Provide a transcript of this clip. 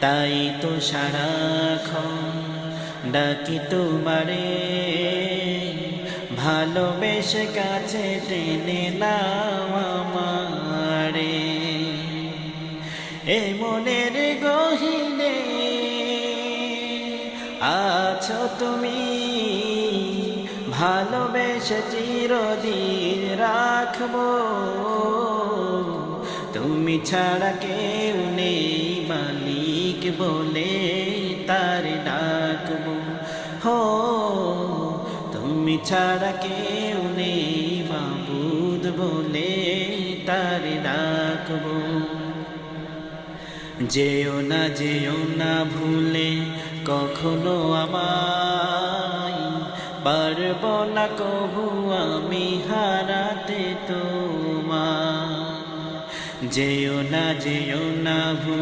তাই তো সারাক্ষণ ডাকি তোমারে, ভালোবেসে কাছে টেনে নাও আমারে। এ মনের গহীনে আছো তুমি, ভালোবেসে চিরদিন রাখবো। তুমি ছাড়া কেউ নেই মালিক বলে তার ডাকবো। হো তুমি ছাড়া কেউ নেই মাবুদ বলে তার ডাকবো। যেও না ভুলে কখনো আমায়, পারবো না কবু আমি হারাতে তোমায়। যেও না ভুলে